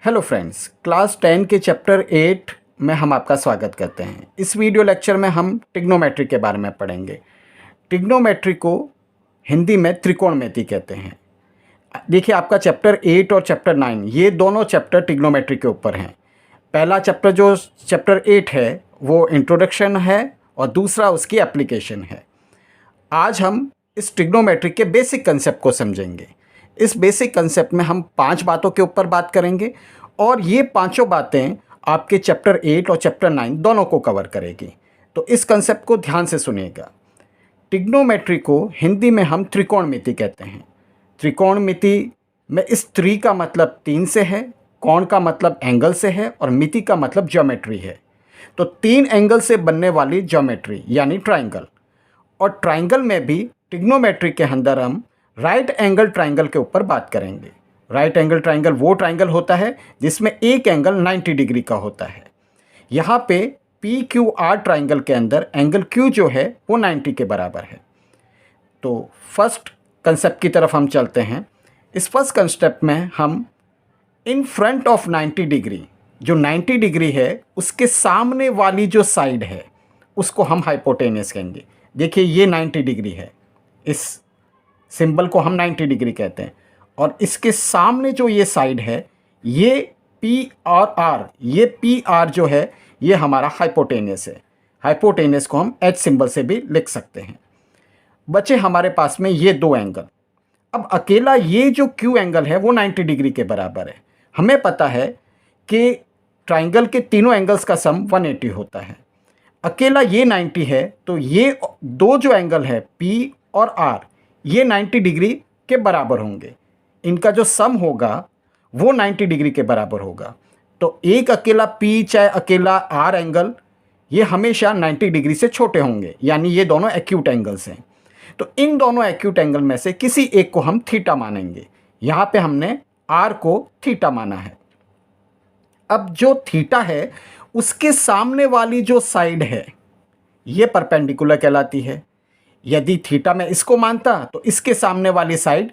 Hello friends, class 10 के chapter 8 में हम आपका स्वागत करते हैं। इस वीडियो लेक्चर में हम ट्रिग्नोमेट्री के बारे में पढ़ेंगे। ट्रिग्नोमेट्री को हिंदी में त्रिकोणमिति कहते हैं। देखिए, आपका चैप्टर 8 और चैप्टर 9 ये दोनों चैप्टर ट्रिग्नोमेट्री के ऊपर हैं। पहला चैप्टर जो चैप्टर 8 है वो इंट्रोडक्शन है और दूसरा उसकी एप्लीकेशन है। आज हम इस ट्रिग्नोमेट्री के बेसिक कंसेप्ट को समझेंगे। इस बेसिक कंसेप्ट में हम 5 बातों के ऊपर बात करेंगे और ये पांचों बातें आपके चैप्टर 8 और चैप्टर 9 दोनों को कवर करेगी। तो इस कंसेप्ट को ध्यान से सुनिएगा। ट्रिग्नोमेट्री को हिंदी में हम त्रिकोणमिति कहते हैं। त्रिकोणमिति में इस त्रि का मतलब 3 से है, कोण का मतलब एंगल से है और मिति का मतलब ज्योमेट्री है। तो 3 एंगल से बनने वाली ज्योमेट्री यानी ट्राइंगल। और ट्राइंगल में भी ट्रिग्नोमेट्री के अंदर हम राइट एंगल ट्राइंगल के ऊपर बात करेंगे। राइट एंगल ट्राइंगल वो ट्राइंगल होता है जिसमें एक एंगल 90 डिग्री का होता है। यहाँ पे पी क्यू आर ट्राइंगल के अंदर एंगल क्यू जो है वो 90 के बराबर है। तो फर्स्ट कंसेप्ट की तरफ हम चलते हैं। इस फर्स्ट कंसेप्ट में हम इन फ्रंट ऑफ 90 डिग्री, जो 90 डिग्री है उसके सामने वाली जो साइड है उसको हम हाइपोटेनियस कहेंगे। देखिए, ये 90 डिग्री है, इस सिंबल को हम 90 डिग्री कहते हैं। और इसके सामने जो ये साइड है ये पी और आर, ये पी आर जो है ये हमारा हाइपोटेनियस है। हाइपोटेनियस को हम एच सिंबल से भी लिख सकते हैं। बचे हमारे पास में ये दो एंगल। अब अकेला ये जो क्यू एंगल है वो 90 डिग्री के बराबर है। हमें पता है कि ट्राइंगल के तीनों एंगल्स का सम 180 होता है। अकेला ये 90 है तो ये दो जो एंगल है पी और आर ये 90 डिग्री के बराबर होंगे। इनका जो सम होगा वो 90 डिग्री के बराबर होगा। तो एक अकेला पी चाहे अकेला आर एंगल ये हमेशा 90 डिग्री से छोटे होंगे, यानी ये दोनों एक्यूट एंगल्स हैं। तो इन दोनों एक्यूट एंगल में से किसी एक को हम थीटा मानेंगे। यहाँ पे हमने आर को थीटा माना है। अब जो थीटा है उसके सामने वाली जो साइड है ये परपेंडिकुलर कहलाती है। यदि थीटा मैं इसको मानता तो इसके सामने वाली साइड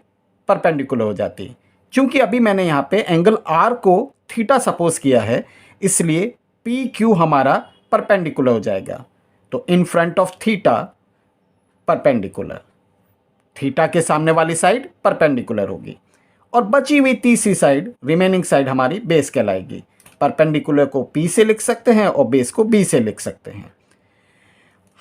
परपेंडिकुलर हो जाती। क्योंकि अभी मैंने यहाँ पे एंगल आर को थीटा सपोज किया है इसलिए पी क्यू हमारा परपेंडिकुलर हो जाएगा। तो in front of theta perpendicular, theta के सामने वाली साइड परपेंडिकुलर होगी और बची हुई तीसरी साइड, रिमेनिंग साइड हमारी बेस कहलाएगी। परपेंडिकुलर को पी से लिख सकते हैं और बेस को बी से लिख सकते हैं।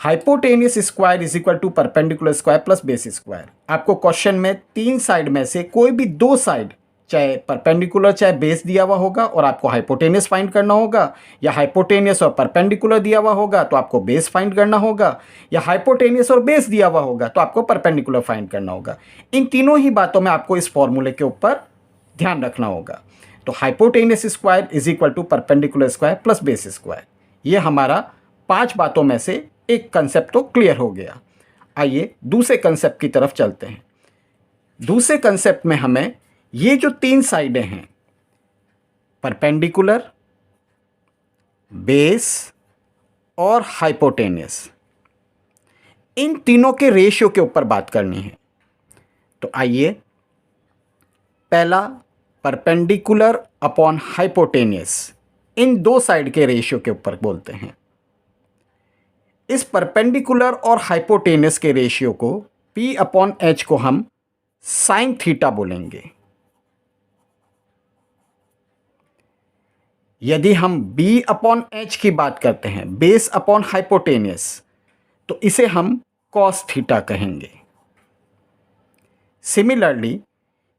Hypotenuse square is equal to perpendicular square plus base square. आपको क्वेश्चन में 3 साइड में से कोई भी 2 साइड, चाहे परपेंडिकुलर चाहे बेस दिया हुआ होगा और आपको हाइपोटेनियस फाइंड करना होगा, या हाइपोटेनियस और परपेंडिकुलर दिया हुआ होगा तो आपको बेस फाइंड करना होगा, या हाइपोटेनियस और बेस दिया हुआ होगा तो आपको परपेंडिकुलर फाइंड करना होगा। इन तीनों ही बातों में आपको इस फॉर्मूले के ऊपर ध्यान रखना होगा। तो hypotenuse square is equal to perpendicular square plus base square, ये हमारा 5 बातों में से एक कंसेप्ट तो क्लियर हो गया। आइए दूसरे कंसेप्ट की तरफ चलते हैं। दूसरे कंसेप्ट में हमें ये जो 3 साइडें हैं, परपेंडिकुलर, बेस और हाइपोटेनियस, इन तीनों के रेशियो के ऊपर बात करनी है। तो आइए, पहला परपेंडिकुलर अपॉन हाइपोटेनियस, इन 2 साइड के रेशियो के ऊपर बोलते हैं। इस परपेंडिकुलर और हाइपोटेनियस के रेशियो को P अपॉन एच को हम साइन थीटा बोलेंगे। यदि हम B अपॉन एच की बात करते हैं, बेस अपॉन हाइपोटेनियस, तो इसे हम कॉस थीटा कहेंगे। सिमिलरली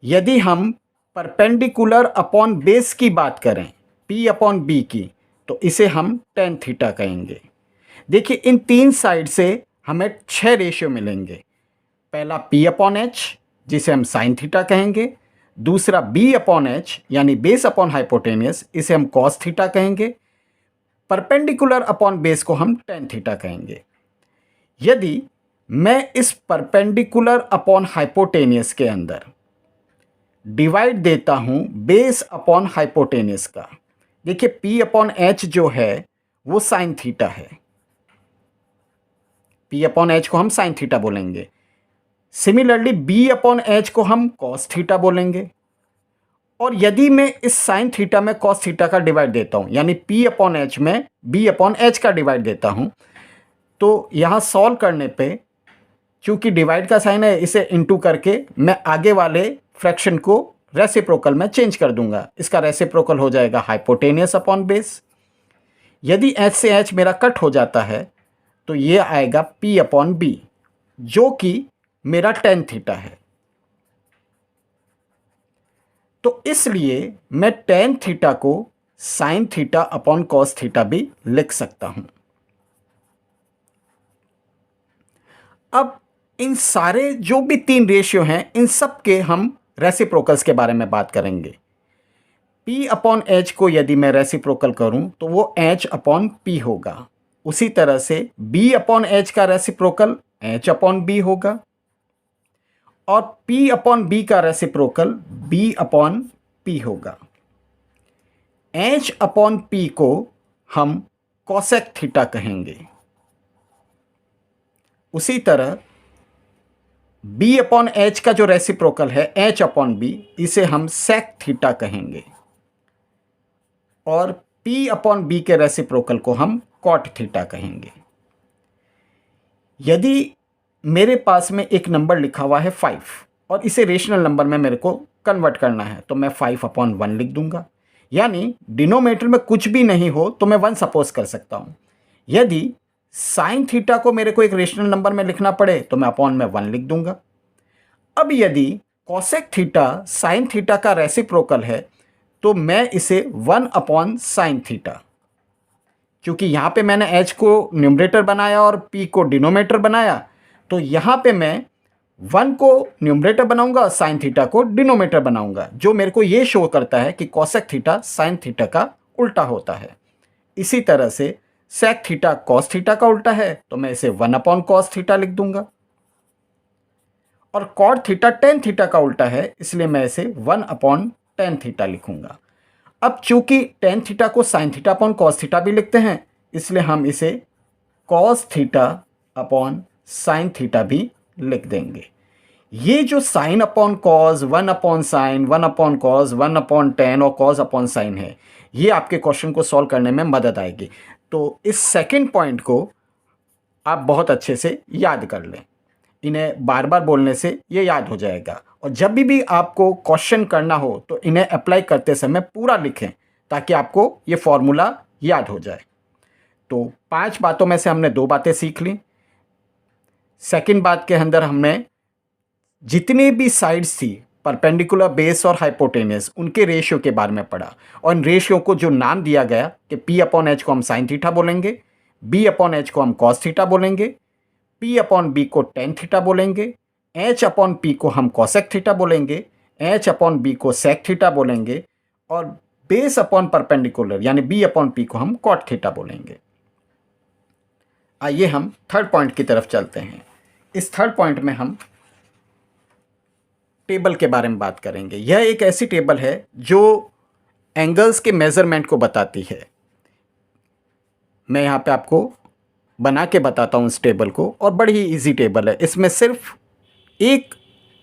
यदि हम परपेंडिकुलर अपॉन बेस की बात करें, P अपॉन B की, तो इसे हम टेन थीटा कहेंगे। देखिए, इन 3 साइड से हमें 6 रेशियो मिलेंगे। पहला P अपॉन एच जिसे हम साइन थीटा कहेंगे, दूसरा B अपॉन एच यानी बेस अपॉन हाइपोटेनियस, इसे हम कॉस थीटा कहेंगे, परपेंडिकुलर अपॉन बेस को हम टेन थीटा कहेंगे। यदि मैं इस परपेंडिकुलर अपॉन हाइपोटेनियस के अंदर डिवाइड देता हूं बेस अपॉन हाइपोटेनियस का, देखिए P अपॉन एच जो है वो साइन थीटा है। P अपॉन एच को हम साइन थीटा बोलेंगे। सिमिलरली B अपॉन एच को हम कॉस थीटा बोलेंगे और यदि मैं इस साइन थीटा में कॉस थीटा का डिवाइड देता हूँ, यानी पी अपॉन एच में बी अपॉन एच का डिवाइड देता हूँ, तो यहाँ सॉल्व करने पे चूँकि डिवाइड का साइन है, इसे इनटू करके मैं आगे वाले फ्रैक्शन को रेसिप्रोकल में चेंज कर दूंगा। इसका रेसिप्रोकल हो जाएगा हाइपोटेनियस अपॉन बेस। यदि एच से एच मेरा कट हो जाता है तो ये आएगा पी अपॉन बी, जो कि मेरा टेन थीटा है। तो इसलिए मैं टेन थीटा को sine theta upon cos theta भी लिख सकता हूं। अब इन सारे जो भी तीन रेशियो हैं, इन सब के हम रेसिप्रोकल्स के बारे में बात करेंगे। P अपॉन एच को यदि मैं रेसिप्रोकल करूं तो वो H अपॉन P होगा। उसी तरह से B अपॉन एच का रेसिप्रोकल H अपॉन B होगा, और P अपॉन B का रेसिप्रोकल B अपॉन P होगा। H अपॉन P को हम कोसेक थीटा कहेंगे। उसी तरह B अपॉन एच का जो रेसिप्रोकल है H अपॉन B, इसे हम सेक थीटा कहेंगे, और P अपॉन B के रेसिप्रोकल को हम कॉट थीटा कहेंगे। यदि मेरे पास में एक नंबर लिखा हुआ है 5 और इसे रेशनल नंबर में मेरे को कन्वर्ट करना है, तो मैं 5 अपॉन 1 लिख दूंगा। यानी डिनोमिनेटर में कुछ भी नहीं हो तो मैं 1 सपोज कर सकता हूं। यदि साइन थीटा को मेरे को एक रेशनल नंबर में लिखना पड़े तो मैं अपॉन में 1 लिख दूंगा। अब यदि कोसेक थीटा साइन थीटा का रेसिप्रोकल है तो मैं इसे 1 अपॉन साइन थीटा, क्योंकि यहाँ पे मैंने h को न्यूमरेटर बनाया और p को डिनोमिनेटर बनाया, तो यहाँ पे मैं 1 को न्यूमरेटर बनाऊंगा और साइन थीटा को डिनोमिनेटर बनाऊंगा, जो मेरे को ये शो करता है कि कोसेक थीटा साइन थीटा का उल्टा होता है। इसी तरह से सेक थीटा कॉस थीटा का उल्टा है, तो मैं इसे 1 अपॉन कॉस थीटा लिख दूंगा, और कॉट थीटा टेन थीटा का उल्टा है, इसलिए मैं इसे 1 अपॉन टेन थीटा लिखूंगा। अब चूंकि टेन थीटा को sine theta upon cos theta भी लिखते हैं, इसलिए हम इसे cos theta upon sine theta भी लिख देंगे। ये जो sine upon cos, 1 upon sine, 1 upon cos, 1 upon ten और कॉस अपॉन साइन है, ये आपके क्वेश्चन को सॉल्व करने में मदद आएगी। तो इस सेकंड पॉइंट को आप बहुत अच्छे से याद कर लें, इन्हें बार बार बोलने से ये याद हो जाएगा। और जब भी आपको क्वेश्चन करना हो तो इन्हें अप्लाई करते समय पूरा लिखें, ताकि आपको ये फॉर्मूला याद हो जाए। तो 5 बातों में से हमने 2 बातें सीख ली। सेकंड बात के अंदर हमने जितने भी साइड्स थी, परपेंडिकुलर, बेस और हाइपोटेनियस, उनके रेशियो के बारे में पढ़ा, और इन रेशियो को जो नाम दिया गया कि P अपॉन एच को हम साइन थीटा बोलेंगे, B अपॉन एच को हम कॉस थीटा बोलेंगे, P अपॉन B को टेन थीटा बोलेंगे, H अपॉन P को हम कोसेक थीटा बोलेंगे, H अपॉन B को सेक थीटा बोलेंगे, और बेस अपॉन परपेंडिकुलर यानी B अपॉन P को हम कॉट थीटा बोलेंगे। आइए हम थर्ड पॉइंट की तरफ चलते हैं। इस थर्ड पॉइंट में हम टेबल के बारे में बात करेंगे। यह एक ऐसी टेबल है जो एंगल्स के मेजरमेंट को बताती है। मैं यहाँ पे आपको बना के बताता हूँ इस टेबल को, और बड़ी ही इजी टेबल है। इसमें सिर्फ एक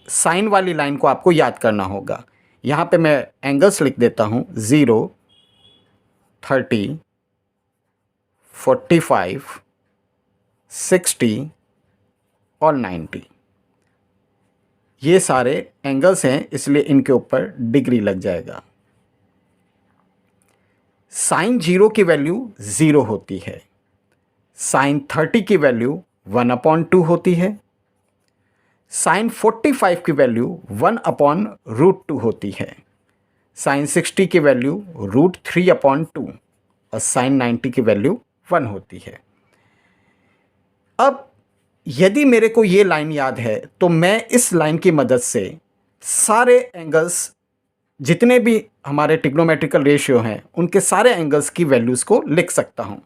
साइन वाली लाइन को आपको याद करना होगा। यहाँ पे मैं एंगल्स लिख देता हूँ 0, 30, 45, 60 और 90। ये सारे एंगल्स हैं, इसलिए इनके ऊपर डिग्री लग जाएगा। साइन 0 की वैल्यू 0 होती है, साइन 30 की वैल्यू 1/2 होती है, साइन 45 की वैल्यू 1/√2 होती है, साइन 60 की वैल्यू √3/2 और साइन 90 की वैल्यू 1 होती है। अब यदि मेरे को ये लाइन याद है तो मैं इस लाइन की मदद से सारे एंगल्स, जितने भी हमारे ट्रिग्नोमेट्रिकल रेशियो हैं, उनके सारे एंगल्स की वैल्यूज़ को लिख सकता हूँ।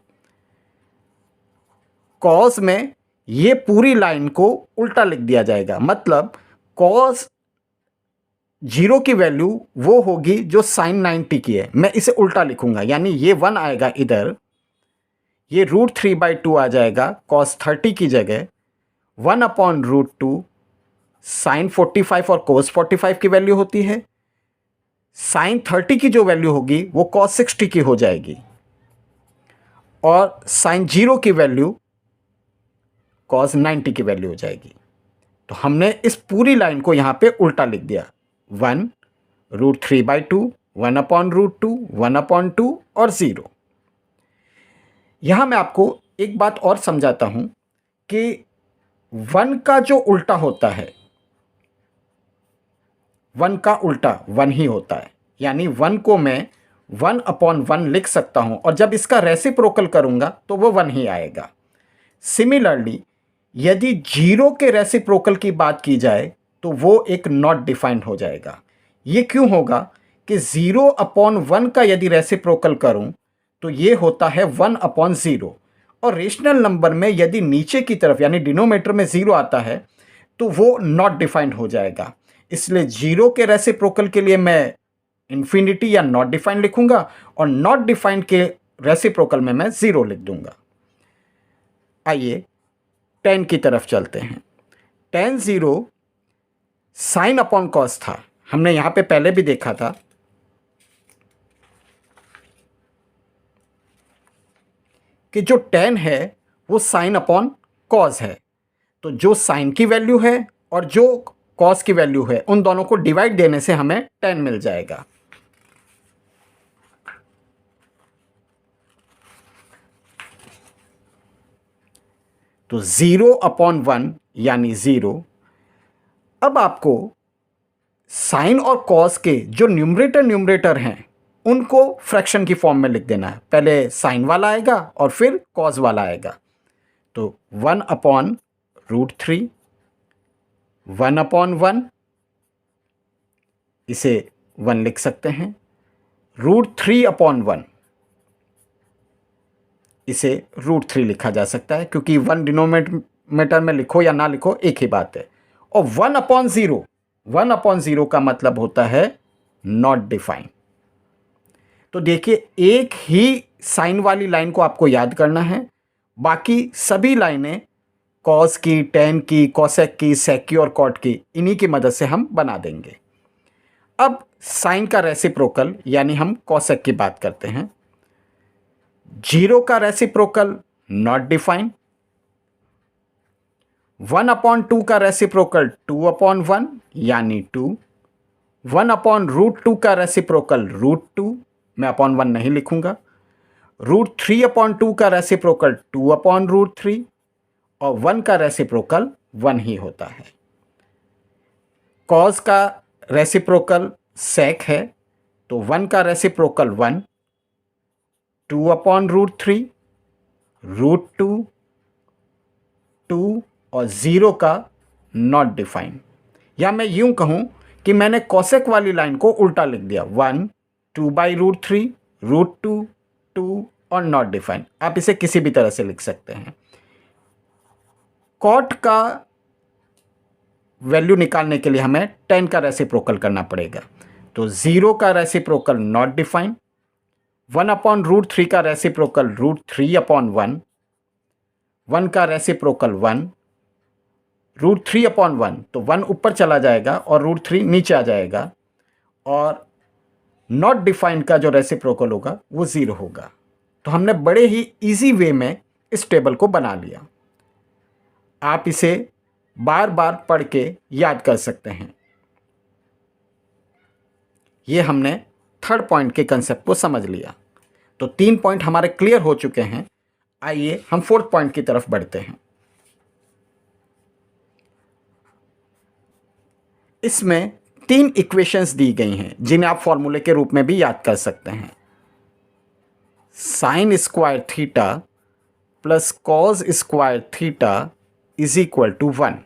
कॉस में ये पूरी लाइन को उल्टा लिख दिया जाएगा, मतलब कॉस 0 की वैल्यू वो होगी जो साइन 90 की है, मैं इसे उल्टा लिखूंगा, यानी ये 1 आएगा इधर, ये √3/2 आ जाएगा कॉस 30 की जगह, 1/√2 साइन 45 और कोस 45 की वैल्यू होती है, साइन 30 की जो वैल्यू होगी वो कॉस 60 की हो जाएगी और साइन 0 की वैल्यू कॉस 90 की वैल्यू हो जाएगी। तो हमने इस पूरी लाइन को यहाँ पे उल्टा लिख दिया, 1√3/2, 1/√2, 1/2 और 0। यहाँ मैं आपको एक बात और समझाता हूँ कि 1 का जो उल्टा होता है, 1 का उल्टा 1 ही होता है, यानी 1 को मैं 1/1 लिख सकता हूँ और जब इसका रेसिप्रोकल करूँगा तो वो 1 ही आएगा। सिमिलरली यदि 0 के रेसिप्रोकल की बात की जाए तो वो एक नॉट डिफाइंड हो जाएगा। ये क्यों होगा कि 0/1 का यदि रेसिप्रोकल करूं तो ये होता है 1/0 और रेशनल नंबर में यदि नीचे की तरफ यानी डिनोमिनेटर में 0 आता है तो वो नॉट डिफाइंड हो जाएगा। इसलिए 0 के रेसिप्रोकल के लिए मैं इन्फिनिटी या नॉट डिफाइंड लिखूंगा और नॉट डिफाइंड के रेसिप्रोकल में मैं 0 लिख दूंगा। आइए tan की तरफ चलते हैं। tan 0 साइन अपॉन कॉस था, हमने यहां पे पहले भी देखा था कि जो tan है वो साइन अपॉन कॉस है। तो जो साइन की वैल्यू है और जो कॉस की वैल्यू है उन दोनों को डिवाइड देने से हमें tan मिल जाएगा। तो 0/1 यानी 0। अब आपको साइन और कॉस के जो न्यूमरेटर हैं उनको फ्रैक्शन की फॉर्म में लिख देना है। पहले साइन वाला आएगा और फिर कॉस वाला आएगा। तो 1/√3, 1/1, इसे 1 लिख सकते हैं। √3/1, इसे √3 लिखा जा सकता है क्योंकि 1 डिनोमिनेटर में लिखो या ना लिखो एक ही बात है। और 1/0, 1/0 का मतलब होता है नॉट डिफाइंड। तो देखिए एक ही साइन वाली लाइन को आपको याद करना है, बाकी सभी लाइनें कॉस की, tan की, कोसेक की, सेक की और कॉट की, इन्हीं की मदद से हम बना देंगे। अब साइन का रेसिप्रोकल यानी हम कोसेक की बात करते हैं। 0 का रेसिप्रोकल नॉट डिफाइंड, 1/2 का रेसिप्रोकल 2/1 यानी 2, 1/√2 का रेसिप्रोकल √2, मैं अपॉन 1 नहीं लिखूंगा, √3/2 का रेसिप्रोकल 2/√3 और 1 का रेसिप्रोकल 1 ही होता है। कॉस का रेसिप्रोकल सेक है तो 1 का रेसिप्रोकल 1, 2/√3, √2, 2 और 0 का नॉट डिफाइंड। या मैं यूं कहूं कि मैंने कोसेक वाली लाइन को उल्टा लिख दिया, 1, 2/√3, √2, 2 और नॉट डिफाइंड। आप इसे किसी भी तरह से लिख सकते हैं। कॉट का वैल्यू निकालने के लिए हमें tan का रेसिप्रोकल करना पड़ेगा। तो 0 का रेसिप्रोकल नॉट डिफाइंड, 1/√3 का रेसिप्रोकल √3/1, 1 का रेसिप्रोकल 1, √3/1 तो 1 ऊपर चला जाएगा और √3 नीचे आ जाएगा और नॉट डिफाइंड का जो रेसिप्रोकल होगा वो 0 होगा। तो हमने बड़े ही इजी वे में इस टेबल को बना लिया। आप इसे बार बार पढ़ के याद कर सकते हैं। ये हमने थर्ड पॉइंट के कंसेप्ट को समझ लिया। तो 3 पॉइंट हमारे क्लियर हो चुके हैं। आइए हम फोर्थ पॉइंट की तरफ बढ़ते हैं। इसमें 3 इक्वेशंस दी गई हैं जिन्हें आप फॉर्मूले के रूप में भी याद कर सकते हैं। Sine square theta plus cos square theta is equal to 1,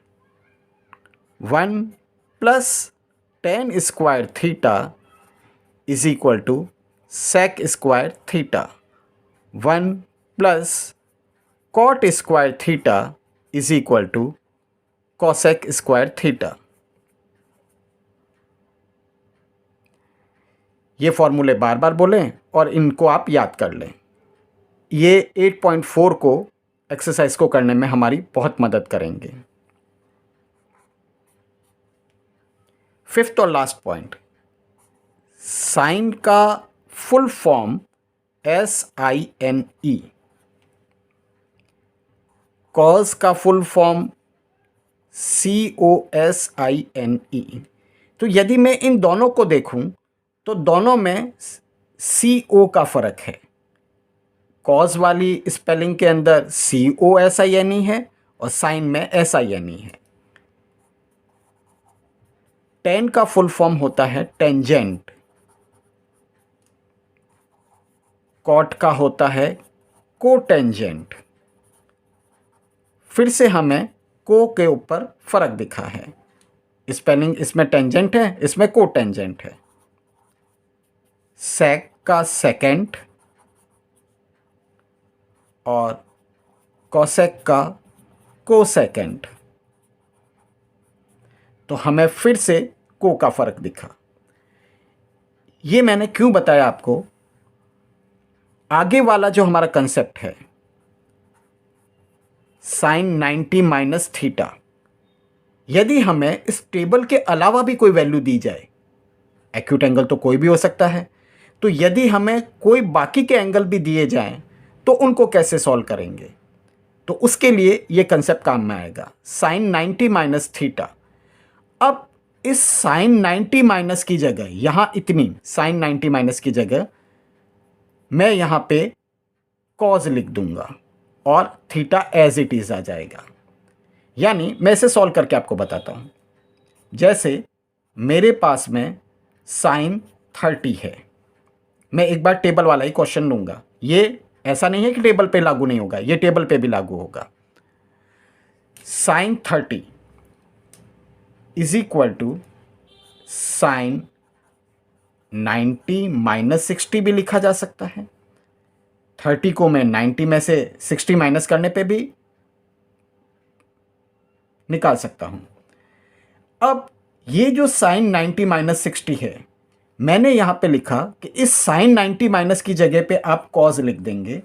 1 plus tan square theta is equal to sec square theta, 1 plus cot square theta is equal to cosec square theta. ये फॉर्मूले बार बार बोलें और इनको आप याद कर लें। ये 8.4 को एक्सरसाइज को करने में हमारी बहुत मदद करेंगे। फिफ्थ और लास्ट पॉइंट, साइन का फुल फॉर्म SINE, कॉस का फुल फॉर्म COSINE। तो यदि मैं इन दोनों को देखूं तो दोनों में CO का फ़र्क है। कॉस वाली स्पेलिंग के अंदर COSINE है और साइन में SINE है। टेन का फुल फॉर्म होता है टेंजेंट, कॉट का होता है कोटेंजेंट। फिर से हमें को के ऊपर फ़र्क दिखा है, स्पेलिंग इसमें टेंजेंट है, इसमें कोटेंजेंट है। सेक का सेकेंड और कोसेक का कोसेकेंड। तो हमें फिर से को का फ़र्क दिखा। ये मैंने क्यों बताया आपको, आगे वाला जो हमारा कंसेप्ट है साइन 90 माइनस थीटा, यदि हमें इस टेबल के अलावा भी कोई वैल्यू दी जाए, एक्यूट एंगल तो कोई भी हो सकता है, तो यदि हमें कोई बाकी के एंगल भी दिए जाएं तो उनको कैसे सॉल्व करेंगे, तो उसके लिए ये कंसेप्ट काम में आएगा, साइन 90 माइनस थीटा। अब इस साइन 90 माइनस की जगह, यहाँ इतनी साइन 90 माइनस की जगह मैं यहाँ पे कॉज लिख दूंगा और थीटा एज इट इज़ आ जाएगा। यानी मैं इसे सॉल्व करके आपको बताता हूँ। जैसे मेरे पास में साइन 30 है, मैं एक बार टेबल वाला ही क्वेश्चन लूँगा, ये ऐसा नहीं है कि टेबल पे लागू नहीं होगा, ये टेबल पे भी लागू होगा। Sine 30 is equal to sine 90 minus 60 भी लिखा जा सकता है। 30 को मैं 90 में से 60 माइनस करने पे भी निकाल सकता हूं। अब ये जो साइन 90 माइनस 60 है, मैंने यहां पे लिखा कि इस साइन 90 माइनस की जगह पे आप कॉज लिख देंगे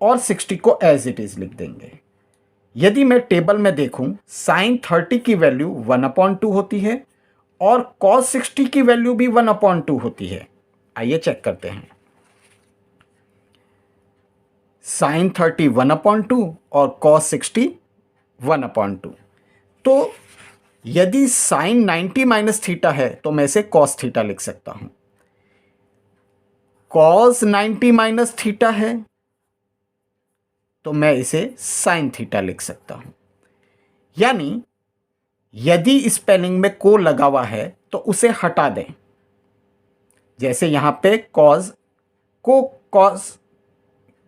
और 60 को एज इट इज लिख देंगे। यदि मैं टेबल में देखूं, साइन 30 की वैल्यू 1/2 होती है और कॉस 60 की वैल्यू भी 1/2 होती है। आइए चेक करते हैं। साइन 30 1/2 और कॉस 60 1/2। तो यदि साइन 90 माइनस थीटा है तो मैं इसे कॉस थीटा लिख सकता हूं। कॉस 90 माइनस थीटा है तो मैं इसे साइन थीटा लिख सकता हूं। यानी यदि स्पेलिंग में को लगा हुआ है तो उसे हटा दें। जैसे यहां पे कॉज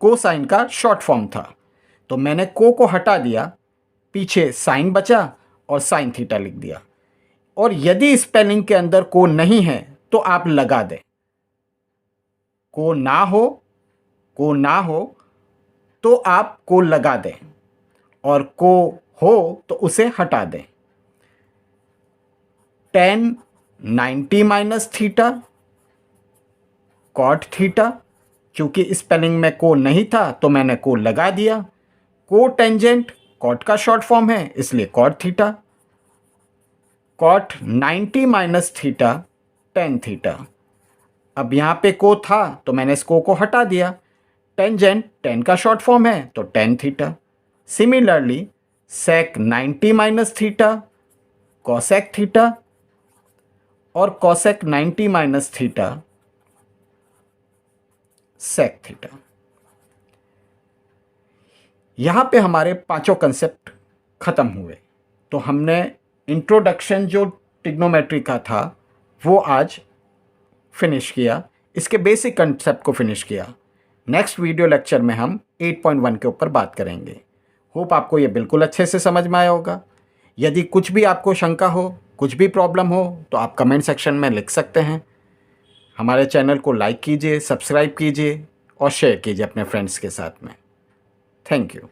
साइन का शॉर्ट फॉर्म था, तो मैंने को हटा दिया, पीछे साइन बचा और साइन थीटा लिख दिया। और यदि स्पेलिंग के अंदर को नहीं है तो आप लगा दें। को ना हो तो आप को लगा दें और को हो तो उसे हटा दें। Tan 90 minus theta cot theta, क्योंकि स्पेलिंग में को नहीं था तो मैंने को लगा दिया। को टेंजेंट कॉट का शॉर्ट फॉर्म है, इसलिए cot theta. Cot 90 minus theta tan theta. अब यहाँ पे को था तो मैंने इस को हटा दिया। टेंजेंट टेन का शॉर्ट फॉर्म है तो tan theta. Similarly sec 90 minus theta cosec theta और cosec 90 minus theta sec theta. यहां पे हमारे पांचों कंसेप्ट खत्म हुए। तो हमने इंट्रोडक्शन जो ट्रिग्नोमेट्री का था वो आज फिनिश किया, इसके बेसिक कंसेप्ट को फिनिश किया। नेक्स्ट वीडियो लेक्चर में हम 8.1 के ऊपर बात करेंगे। होप आपको ये बिल्कुल अच्छे से समझ में आया होगा। यदि कुछ भी आपको शंका हो, कुछ भी प्रॉब्लम हो तो आप कमेंट सेक्शन में लिख सकते हैं। हमारे चैनल को लाइक कीजिए, सब्सक्राइब कीजिए और शेयर कीजिए अपने फ्रेंड्स के साथ में। Thank you.